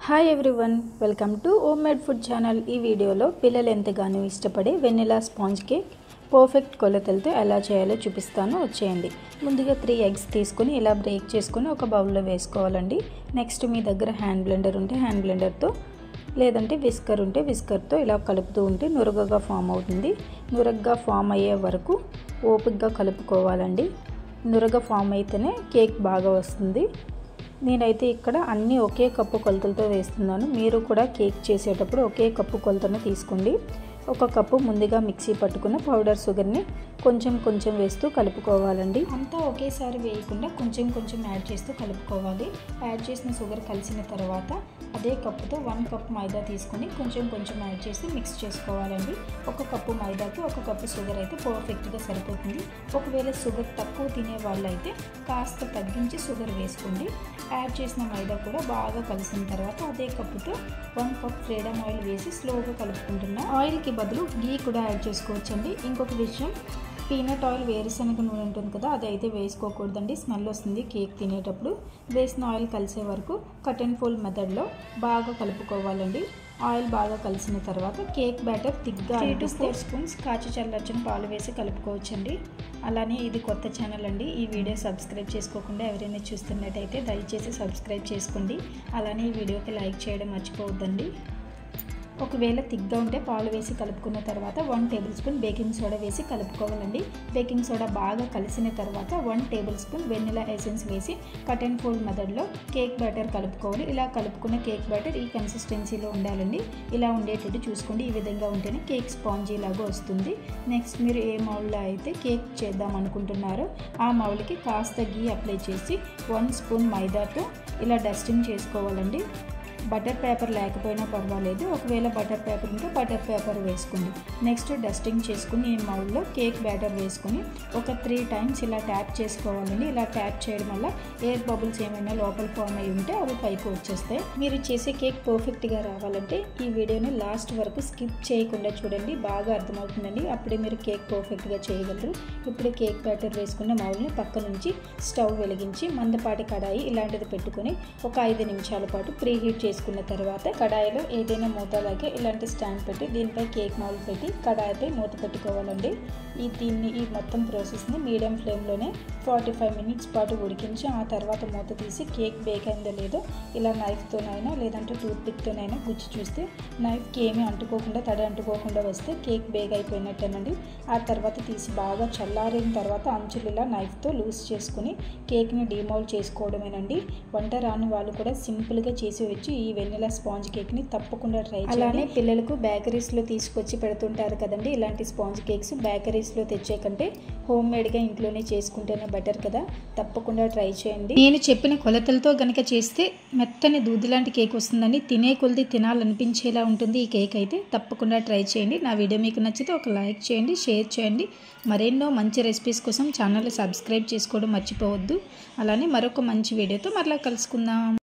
Hi everyone, welcome to home made food channel. ఈ వీడియోలో పిల్లలు ఎంతగానో ఇష్టపడే వెనిలా స్పాంజ్ కేక్ పర్ఫెక్ట్ కొలతలతో ఎలా చేయాలో చూపిస్తాను. వచ్చేయండి. ముందుగా 3 ఎగ్స్ తీసుకొని ఇలా బ్రేక్ చేసుకొని ఒక బౌల్లో వేసుకోవాలండి. నెక్స్ట్ మీ దగ్గర హ్యాండ్ బ్లెండర్ ఉంటే హ్యాండ్ బ్లెండర్తో, లేదంటే విస్కర్ ఉంటే విస్కర్తో ఇలా కలుపుతూ ఉంటే నురగగా ఫామ్ అవుతుంది. నురగగా ఫామ్ అయ్యే వరకు ఓపికగా కలుపుకోవాలండి. నురగ ఫామ్ అయితేనే కేక్ బాగా వస్తుంది. నేనైతే ఇక్కడ అన్నీ ఒకే కప్పు కొలతలతో వేస్తున్నాను. మీరు కూడా కేక్ చేసేటప్పుడు ఒకే కప్పు కొలతను తీసుకోండి. ఒక కప్పు ముందుగా మిక్సీ పట్టుకున్న పౌడర్ షుగర్ని కొంచెం కొంచెం వేస్తూ కలుపుకోవాలండి. అంతా ఒకేసారి వేయకుండా కొంచెం కొంచెం యాడ్ చేస్తూ కలుపుకోవాలి. యాడ్ చేసిన షుగర్ కలిసిన తర్వాత అదే కప్పుతో 1 కప్ మైదా తీసుకొని కొంచెం కొంచెం యాడ్ చేసి మిక్స్ చేసుకోవాలండి. ఒక కప్పు మైదాకి 1 కప్పు షుగర్ అయితే పర్ఫెక్ట్గా సరిపోతుంది. ఒకవేళ షుగర్ తక్కువ తినే వాళ్ళు అయితే కాస్త తగ్గించి షుగర్ వేసుకోండి. యాడ్ చేసిన మైదా కూడా బాగా కలిసిన తర్వాత అదే కప్పుతో 1 కప్ ఫ్రీడమ్ ఆయిల్ వేసి స్లోగా కలుపుకుంటున్నా. ఆయిల్కి బదులు గీ కూడా యాడ్ చేసుకోవచ్చండి. ఇంకొక విషయం, పీనట్ ఆయిల్, వేరుశనగ నూనె ఉంటుంది కదా, అది అయితే వేసుకోకూడదండి. స్మెల్ వస్తుంది కేక్ తినేటప్పుడు. వేసిన ఆయిల్ కలిసే వరకు కట్ అండ్ ఫోల్డ్ మెథడ్లో బాగా కలుపుకోవాలండి. ఆయిల్ బాగా కలిసిన తర్వాత కేక్ బ్యాటర్ థిక్గా 3 to 4 స్పూన్స్ కాచి చల్లార్చిన పాలు వేసి కలుపుకోవచ్చండి. అలానే ఇది కొత్త ఛానల్ అండి. ఈ వీడియో సబ్స్క్రైబ్ చేసుకోకుండా ఎవరైనా చూస్తున్నట్టయితే దయచేసి సబ్స్క్రైబ్ చేసుకోండి. అలానే ఈ వీడియోకి లైక్ చేయడం మర్చిపోవద్దండి. ఒకవేళ థిక్గా ఉంటే పాలు వేసి కలుపుకున్న తర్వాత 1 టేబుల్ స్పూన్ బేకింగ్ సోడా వేసి కలుపుకోవాలండి. బేకింగ్ సోడా బాగా కలిసిన తర్వాత 1 టేబుల్ స్పూన్ వెనిలా ఎసెన్స్ వేసి కట్ అండ్ ఫోల్డ్ మెథడ్లో కేక్ బ్యాటర్ కలుపుకోవాలి. ఇలా కలుపుకున్న కేక్ బ్యాటర్ ఈ కన్సిస్టెన్సీలో ఉండాలండి. ఇలా ఉండేటట్టు చూసుకోండి. ఈ విధంగా ఉంటేనే కేక్ స్పాంజీ లాగా వస్తుంది. నెక్స్ట్ మీరు ఏ మౌల్డ్లో అయితే కేక్ చేద్దాం అనుకుంటున్నారో ఆ మౌల్డ్కి కాస్త గీ అప్లై చేసి 1 స్పూన్ మైదాతో ఇలా డస్టింగ్ చేసుకోవాలండి. బటర్ పేపర్ లేకపోయినా పర్వాలేదు. ఒకవేళ బటర్ పేపర్ ఉంటే బటర్ పేపర్ వేసుకోండి. నెక్స్ట్ డస్టింగ్ చేసుకుని ఈ మౌల్డ్లో కేక్ బ్యాటర్ వేసుకొని ఒక 3 టైమ్స్ ఇలా ట్యాప్ చేసుకోవాలండి. ఇలా ట్యాప్ చేయడం వల్ల ఎయిర్ బబుల్స్ ఏమైనా లోపల ఫామ్ అయి ఉంటే అవి పైకి వచ్చేస్తాయి. మీరు చేసే కేక్ పర్ఫెక్ట్గా రావాలంటే ఈ వీడియోని లాస్ట్ వరకు స్కిప్ చేయకుండా చూడండి. బాగా అర్థమవుతుందండి. అప్పుడే మీరు కేక్ పర్ఫెక్ట్గా చేయగలరు. ఇప్పుడు కేక్ బ్యాటర్ వేసుకున్న మౌల్డ్ని పక్క నుంచి స్టవ్ వెలిగించి మందపాటి కడాయి ఇలాంటిది పెట్టుకొని ఒక 5 నిమిషాల పాటు ప్రీ హీట్ చేసుకున్న తర్వాత కడాయిలో ఏదైనా మూతలాగే ఇలాంటి స్టాండ్ పెట్టి దీనిపై కేక్ మౌల్డ్ పెట్టి కడాయిపై మూత పెట్టుకోవాలండి. ఈ మొత్తం ప్రాసెస్ని మీడియం ఫ్లేమ్లోనే 45 మినిట్స్ పాటు ఉడికించి ఆ తర్వాత మూత తీసి కేక్ బేక్ అయిందో లేదో ఇలా నైఫ్తోనైనా లేదంటే టూత్పిక్తోనైనా గుచ్చి చూస్తే నైఫ్కి ఏమీ అంటుకోకుండా, తడి అంటుకోకుండా వస్తే కేక్ బేక్ అయిపోయినట్టేనండి. ఆ తర్వాత తీసి బాగా చల్లారిన తర్వాత అంచులు ఇలా నైఫ్తో లూజ్ చేసుకుని కేక్ని డీమౌల్డ్ చేసుకోవడమేనండి. వంట రాని వాళ్ళు కూడా సింపుల్గా చేసి వచ్చి ఈ వెనిలా స్పాంజ్ కేక్ని తప్పకుండా ట్రై చేయండి. అలానే పిల్లలకు బేకరీస్లో తీసుకొచ్చి పెడుతుంటారు కదండి. ఇలాంటి స్పాంజ్ కేక్స్ బేకరీస్లో తెచ్చే కంటే హోమ్ మేడ్గా ఇంట్లోనే చేసుకుంటేనే బెటర్ కదా. తప్పకుండా ట్రై చేయండి. నేను చెప్పిన కొలతలతో కనుక చేస్తే మెత్తని దూది లాంటి కేక్ వస్తుందని, తినే కొలది తినాలనిపించేలా ఉంటుంది ఈ కేక్ అయితే. తప్పకుండా ట్రై చేయండి. నా వీడియో మీకు నచ్చితే ఒక లైక్ చేయండి, షేర్ చేయండి. మరెన్నో మంచి రెసిపీస్ కోసం ఛానల్ సబ్స్క్రైబ్ చేసుకోవడం మర్చిపోవద్దు. అలానే మరొక మంచి వీడియోతో మరలా కలుసుకుందాం.